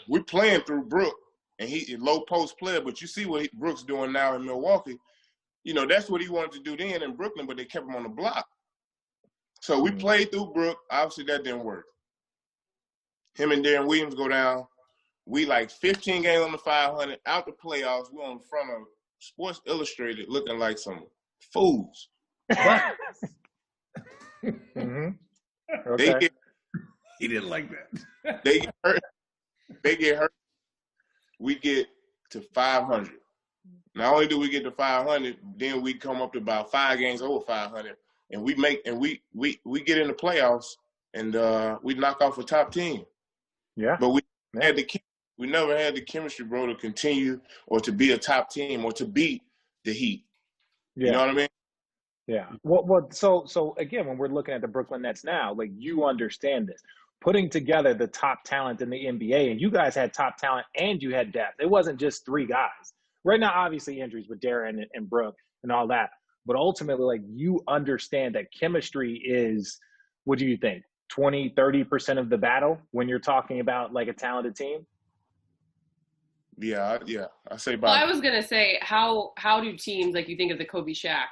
We're playing through Brooke, and he low post player. But you see what Brooke's doing now in Milwaukee. That's what he wanted to do then in Brooklyn, but they kept him on the block. So we played through Brooke. Obviously, that didn't work. Him and Darren Williams go down. We 15 games on the 500, out the playoffs. We're on the front of Sports Illustrated looking like some fools. Okay. He didn't like that. They get hurt. We get to 500. Not only do we get to 500, then we come up to about 5 games over 500, and we get in the playoffs, and we knock off a top team. Yeah. But we never had the chemistry, bro, to continue or to be a top team or to beat the Heat. Yeah. You know what I mean? Yeah. Well. So again, when we're looking at the Brooklyn Nets now, you understand this, putting together the top talent in the NBA, and you guys had top talent and you had depth. It wasn't just 3 guys. Right now, obviously injuries with Darren and Brooke and all that, but ultimately, you understand that chemistry is, what do you think, 20, 30% of the battle when you're talking about a talented team? Yeah. I say. Well, I was gonna say, how do teams you think of the Kobe Shaq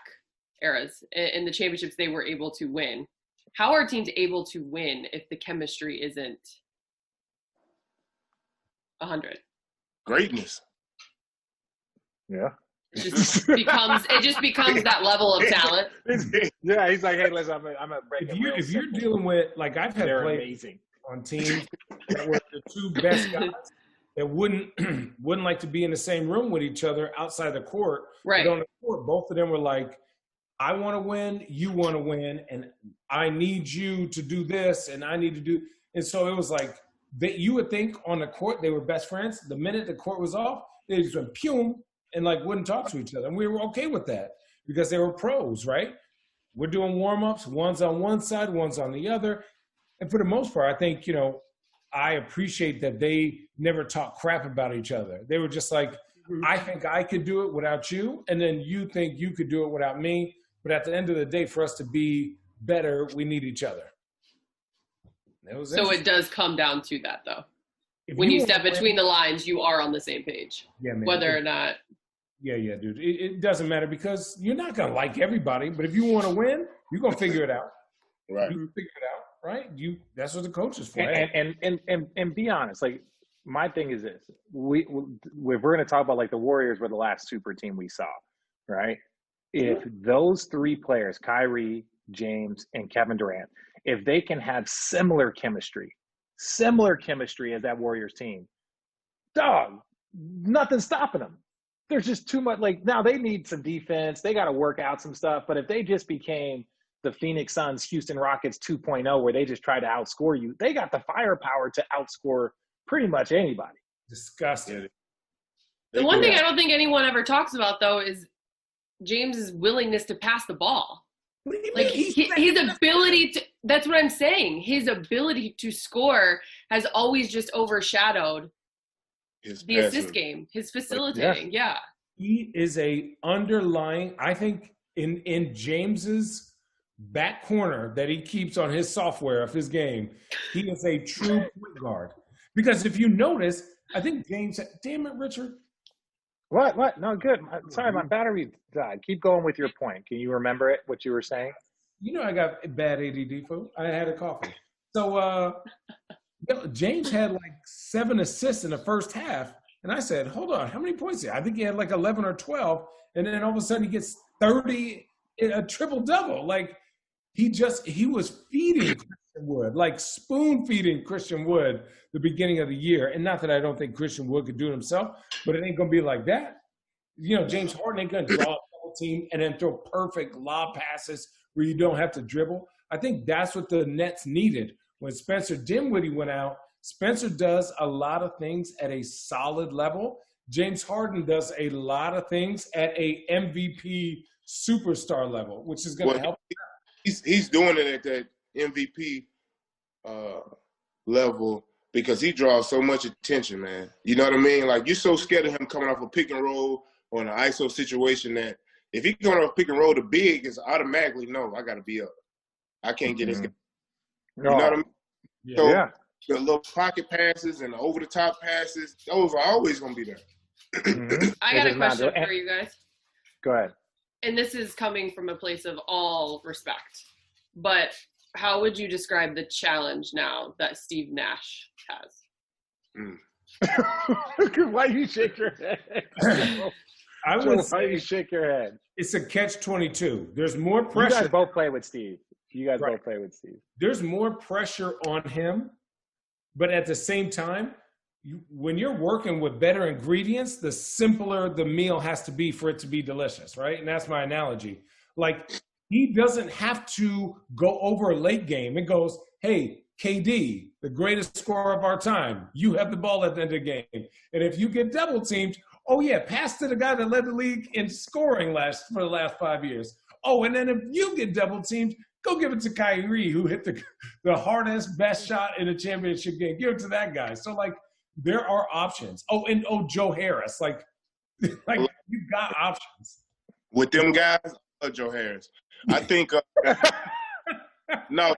eras in the championships they were able to win? How are teams able to win if the chemistry isn't 100? Greatness. Yeah. It just becomes that level of talent. Yeah, he's hey, listen, I'm gonna break it. If you're dealing with I've had players on teams that were the 2 best guys that wouldn't like to be in the same room with each other outside the court. Right. But on the court, both of them were I want to win, you want to win, and I need you to do this, and I need to do. And so it was that you would think on the court they were best friends. The minute the court was off, they just went pew and wouldn't talk to each other. And we were okay with that because they were pros, right? We're doing warm-ups, one's on one side, one's on the other. And for the most part, I think, I appreciate that they never talk crap about each other. They were just I think I could do it without you, and then you think you could do it without me. But at the end of the day, for us to be better, we need each other. So it does come down to that, though. When you step between the lines, you are on the same page. Yeah, man. Whether or not. Yeah, dude. It doesn't matter because you're not going to like everybody. But if you want to win, you're going to figure it out. Right. You can figure it out, right? That's what the coach is for. And be honest, my thing is this. We're going to talk about the Warriors were the last super team we saw, right? If those 3 players, Kyrie, James, and Kevin Durant, if they can have similar chemistry as that Warriors team, dog, nothing's stopping them. there's just too much. Like now they need some defense. They got to work out some stuff. But if they just became the Phoenix Suns, Houston Rockets 2.0, where they just try to outscore you, they got the firepower to outscore pretty much anybody. Disgusting. The one thing I don't think anyone ever talks about, though, is James's willingness to pass the ball. Like his ability to, that's what I'm saying. His ability to score has always just overshadowed the assist game, his facilitating. Yeah. He is a underlying, I think in James's back corner that he keeps on his software of his game, he is a true point guard. Because if you notice, I think James, damn it, Richard. What? No, good. Sorry, my battery died. Keep going with your point. Can you remember it, what you were saying? You know I got bad ADD, folks. I had a coffee. So James had like 7 assists in the first half. And I said, hold on, how many points did he? I think he had like 11 or 12. And then all of a sudden he gets 30, a triple-double. Like he was feeding Christian Wood, like spoon-feeding Christian Wood the beginning of the year. And not that I don't think Christian Wood could do it himself, but it ain't going to be like that. You know, James Harden ain't going to draw a double team and then throw perfect lob passes where you don't have to dribble. I think that's what the Nets needed. When Spencer Dinwiddie went out, Spencer does a lot of things at a solid level. James Harden does a lot of things at a MVP superstar level, which is going to help. He's doing it at that MVP level because he draws so much attention, man. You know what I mean? Like, you're so scared of him coming off a pick and roll or an ISO situation that if he going off pick and roll, the big is automatically, no, I got to be up. I can't get this guy. No. You know what I mean? Yeah. So Yeah. the little pocket passes and the over-the-top passes, those are always going to be there. Mm-hmm. I got a question for you guys. Go ahead. And this is coming from a place of all respect. But how would you describe the challenge now that Steve Nash has? Why do you shake your head? Why do you shake your head? It's a catch-22. There's more pressure. You guys both play with Steve. Both play with Steve. There's more pressure on him, but at the same time, when you're working with better ingredients, the simpler the meal has to be for it to be delicious, right? And that's my analogy. Like, he doesn't have to go over a late game. It goes, hey, KD, the greatest scorer of our time, you have the ball at the end of the game. And if you get double teamed, oh yeah, pass to the guy that led the league in scoring for the last 5 years. Oh, and then if you get double teamed, go give it to Kyrie, who hit the hardest, best shot in a championship game. Give it to that guy. So, like, there are options. Oh, and Joe Harris. Like you've got options. With them guys, I love Joe Harris. I think no,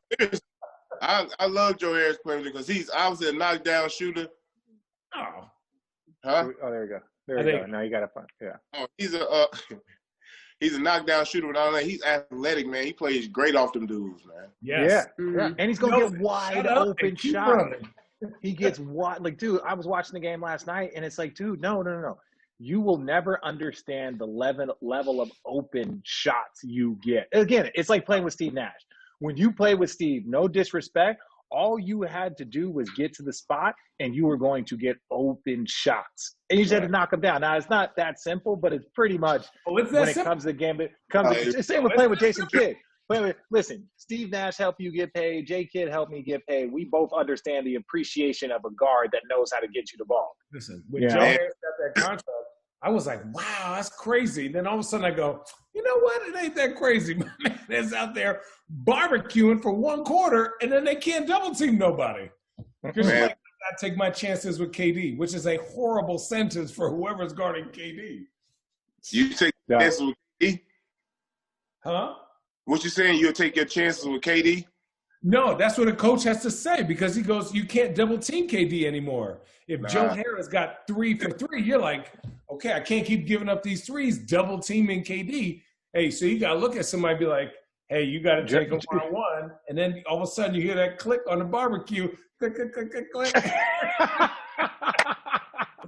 I love Joe Harris playing because he's obviously a knockdown shooter. Oh. Huh? Oh, there we go. There we go. Now you got to find. Yeah. Oh, he's a knockdown shooter, but I don't know. He's athletic, man. He plays great off them dudes, man. Yes. Yeah. Mm-hmm. Yeah. And he's going to get wide open shots. He gets wide. Like, dude, I was watching the game last night, and it's like, dude, no. You will never understand the level of open shots you get. Again, it's like playing with Steve Nash. When you play with Steve, no disrespect, all you had to do was get to the spot, and you were going to get open shots. And you just had to knock them down. Now, it's not that simple, but it's pretty much when it comes to the game. Same with playing with Jason Kidd. Listen, Steve Nash helped you get paid. J. Kidd helped me get paid. We both understand the appreciation of a guard that knows how to get you the ball. Listen, when Joe Harris got that contract, I was like, wow, that's crazy. Then all of a sudden I go, you know what? It ain't that crazy. My man is out there barbecuing for 1 quarter, and then they can't double team nobody. Because I take my chances with KD, which is a horrible sentence for whoever's guarding KD. You take chances with KD? Huh? What you saying? You'll take your chances with KD? No, that's what a coach has to say because he goes, you can't double team KD anymore. If Joe Harris got 3 for 3, you're like, okay, I can't keep giving up these threes, double teaming KD. Hey, so you got to look at somebody and be like, hey, you got to take them one-on-one. And then all of a sudden you hear that click on the barbecue. Click, click, click, click, click.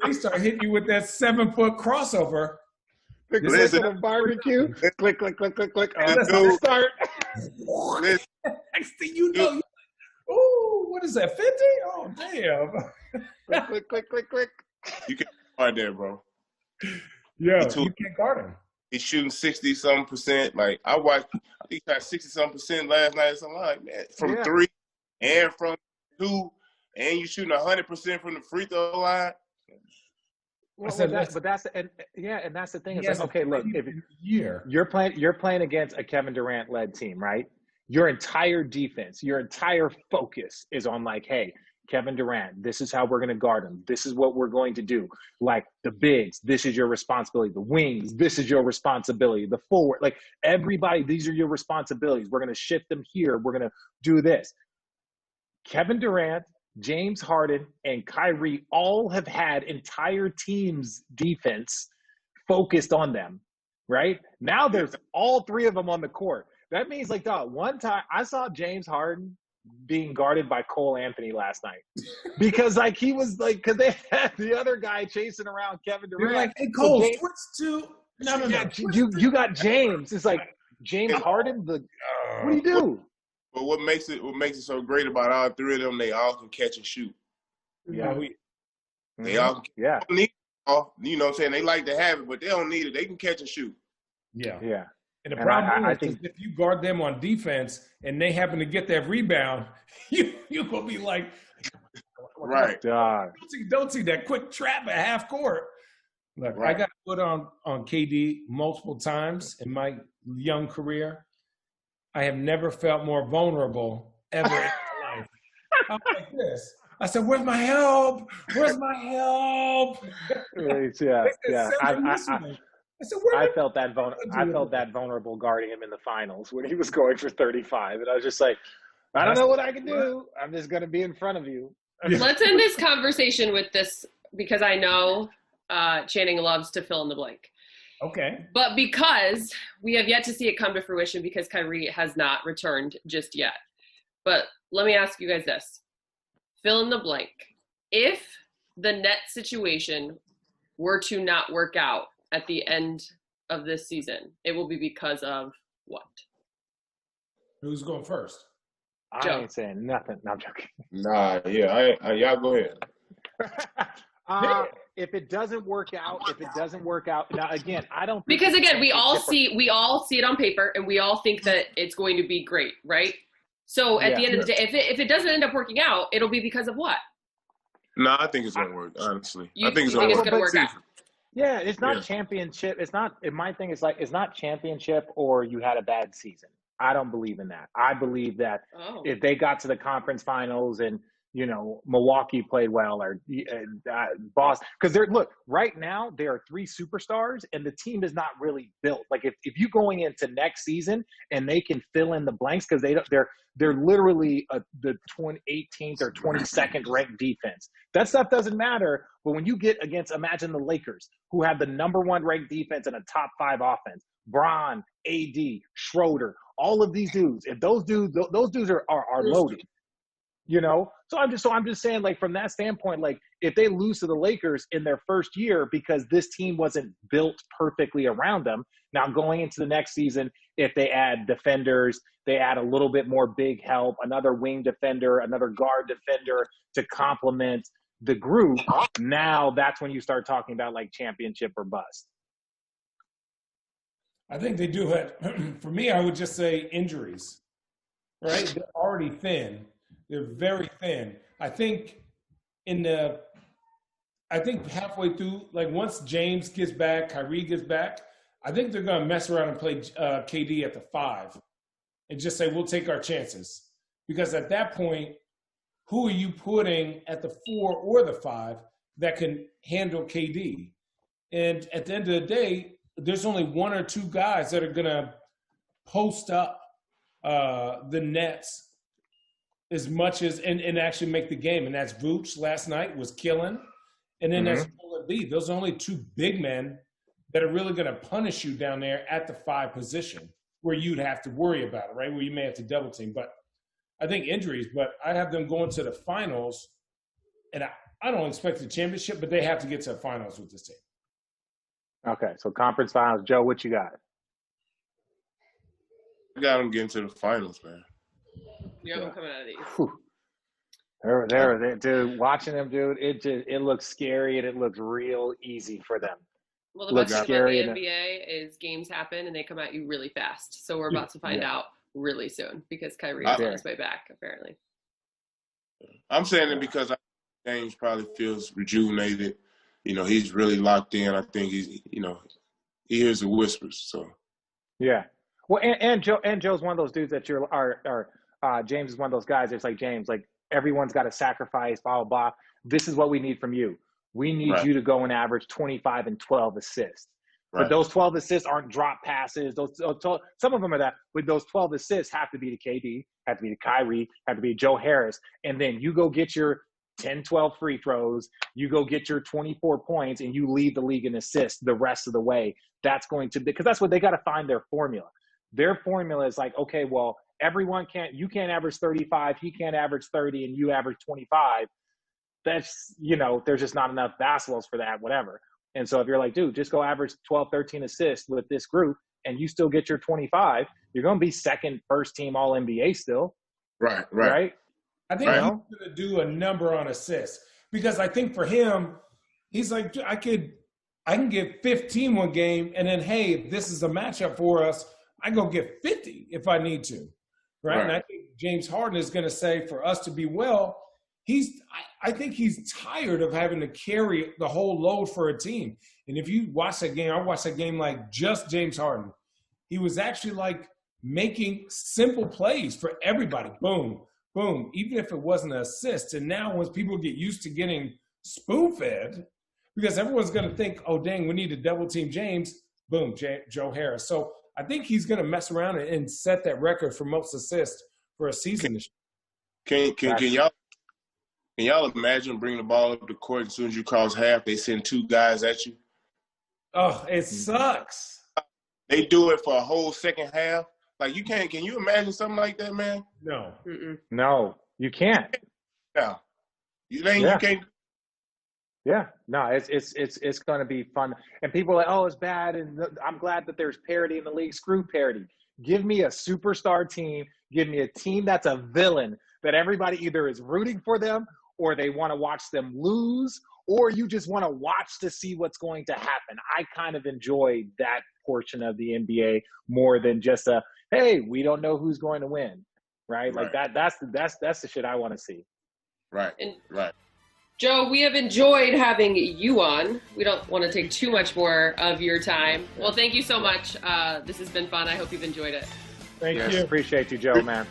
They start hitting you with that 7-foot crossover. This is a barbecue. Click, click, click, click, click. That's how to start. Next thing you know, oh, what is that, 50? Oh, damn. Click, click, click, click. You can't find there, bro. Yeah, you can't guard him. He's shooting 60-something%. Like I think he shot 60-something% last night or something. I'm like, man, from 3 and from 2, and you shooting 100% from the free throw line. Well, that's the thing. It's like, okay, look, if you're playing against a Kevin Durant led team, right? Your entire defense, your entire focus is on like, hey, Kevin Durant, this is how we're going to guard him. This is what we're going to do. Like the bigs, this is your responsibility. The wings, this is your responsibility. The forward, like everybody, these are your responsibilities. We're going to shift them here. We're going to do this. Kevin Durant, James Harden, and Kyrie all have had entire teams' defense focused on them, right? Now there's all 3 of them on the court. That means, like, one time I saw James Harden being guarded by Cole Anthony last night because, like, he was like, because they had the other guy chasing around Kevin Durant. You're like, hey, Cole, so James, switch to no. You got James. It's like James Harden. What do you do? But what makes it so great about all 3 of them? They all can catch and shoot. Yeah, they all don't need it all. You know what I'm saying? They like to have it, but they don't need it. They can catch and shoot. Yeah. And the problem is if you guard them on defense and they happen to get that rebound, you're going to be like, right. Don't see that quick trap at half court. Look, I got put on KD multiple times in my young career. I have never felt more vulnerable ever in my life. I'm like this. I said, where's my help? Where's my help? Yeah. I felt that vulnerable guarding him in the finals when he was going for 35. And I was just like, I don't know what I can do. I'm just going to be in front of you. Let's end this conversation with this because I know Channing loves to fill in the blank. Okay. But because we have yet to see it come to fruition because Kyrie has not returned just yet. But let me ask you guys this. Fill in the blank. If the net situation were to not work out at the end of this season, it will be because of what? Who's going first? I ain't saying nothing. No, I'm joking. Nah, y'all go ahead. If it doesn't work out, now again, I don't. Because again, we all see it on paper, and we all think that it's going to be great, right? So at the end of the day, if it doesn't end up working out, it'll be because of what? No, I think it's gonna work. Honestly, I think it's gonna work out. Yeah, it's not championship. It's not. My thing is like, it's not championship or you had a bad season. I don't believe in that. I believe that if they got to the conference finals and, you know, Milwaukee played well or Boston, because right now there are 3 superstars and the team is not really built. Like if you going into next season and they can fill in the blanks because they're literally the 18th or 22nd ranked defense. That stuff doesn't matter. But when you get imagine the Lakers, who have the number 1 ranked defense and a top 5 offense, Bron, AD, Schroeder, all of these dudes. If those dudes are loaded, you know. So I'm just saying, like, from that standpoint, like if they lose to the Lakers in their first year because this team wasn't built perfectly around them, now going into the next season, if they add defenders, they add a little bit more big help, another wing defender, another guard defender to complement the group, now that's when you start talking about like championship or bust. I think they do have, for me, I would just say injuries, right? They're already thin. They're very thin. I think halfway through, like once James gets back, Kyrie gets back, I think they're going to mess around and play KD at the 5 and just say, we'll take our chances. Because at that point, who are you putting at the 4 or the 5 that can handle KD? And at the end of the day, there's only 1 or 2 guys that are going to post up the nets as much as and actually make the game. And that's Vooch last night was killing. And then that's Joel Embiid. Those are only 2 big men that are really going to punish you down there at the 5 position where you'd have to worry about it, right? Where you may have to double team. But I think injuries, but I have them going to the finals. And I don't expect a championship, but they have to get to the finals with this team. Okay, so conference finals. Joe, what you got? I got them getting to the finals, man. You have them coming out of these. Dude, watching them, dude, it looks scary and it looks real easy for them. Well, the look best thing about the scary. NBA is games happen and they come at you really fast. So we're about to find Yeah. out really soon because Kyrie I- is on his way back, apparently. I'm saying it because James probably feels rejuvenated. You know, he's really locked in. I think he's, you know, he hears the whispers. So Yeah. Well, and Joe's one of those dudes that James is one of those guys that's like, James, like everyone's got to sacrifice, blah, blah, blah. This is what we need from you. We need Right. you to go and average 25 and 12 assists. Right. But those 12 assists aren't drop passes. Some of them are that, but those 12 assists have to be to KD, have to be to Kyrie, have to be to Joe Harris. And then you go get your 10, 12 free throws, you go get your 24 points, and you lead the league in assists the rest of the way. That's going to, because that's what they got to find their formula. Their formula is like, okay, well, you can't average 35, he can't average 30, and you average 25. That's, you know, there's just not enough basketballs for that, whatever. And so if you're like, dude, just go average 12, 13 assists with this group, and you still get your 25, you're going to be second, first team All NBA still. Right? I think he's going to do a number on assists because I think for him, he's like, I can get 15 one game, and then, hey, if this is a matchup for us, I go get 50 if I need to, right? And I think James Harden is going to say for us to be well, I think he's tired of having to carry the whole load for a team. And if you watch that game, I watched that game like just James Harden. He was actually like making simple plays for everybody. Boom, boom, even if it wasn't an assist. And now once people get used to getting spoon-fed, because everyone's going to think, oh, dang, we need to double team James, boom, Joe Harris. So I think he's going to mess around and set that record for most assists for a season this year. Can y'all imagine bringing the ball up the court as soon as you cross half, they send two guys at you? Oh, it sucks. They do it for a whole second half. Like can you imagine something like that, man? No. Mm-mm. No, you can't. Yeah. You can't. Yeah, no, it's going to be fun. And people are like, oh, it's bad. And I'm glad that there's parity in the league. Screw parity. Give me a superstar team. Give me a team that's a villain that everybody either is rooting for them or they want to watch them lose, or you just want to watch to see what's going to happen. I kind of enjoy that portion of the NBA more than just hey, we don't know who's going to win, right? Like that's the shit I want to see. Right. Joe, we have enjoyed having you on. We don't want to take too much more of your time. Well, thank you so much. This has been fun. I hope you've enjoyed it. Thank you. Appreciate you, Joe, man.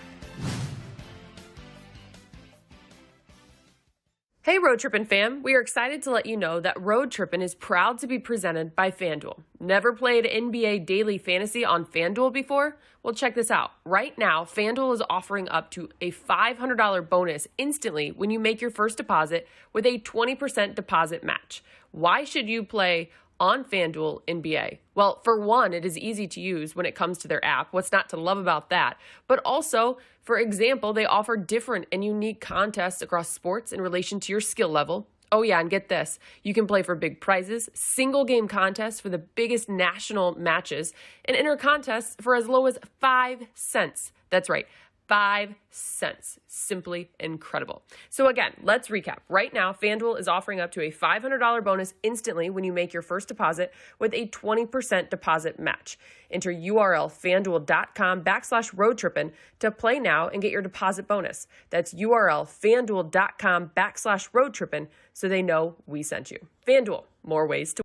Hey, Road Trippin' fam. We are excited to let you know that Road Trippin' is proud to be presented by FanDuel. Never played NBA Daily Fantasy on FanDuel before? Well, check this out. Right now, FanDuel is offering up to a $500 bonus instantly when you make your first deposit with a 20% deposit match. Why should you play on FanDuel NBA? Well, for one, it is easy to use when it comes to their app. What's not to love about that? But also, for example, they offer different and unique contests across sports in relation to your skill level. Oh yeah, and get this. You can play for big prizes, single game contests for the biggest national matches, and enter contests for as low as 5 cents. That's right. 5 cents. Simply incredible. So again, let's recap. Right now, FanDuel is offering up to a $500 bonus instantly when you make your first deposit with a 20% deposit match. Enter URL FanDuel.com/roadtrippin to play now and get your deposit bonus. That's URL FanDuel.com/roadtrippin so they know we sent you. FanDuel, more ways to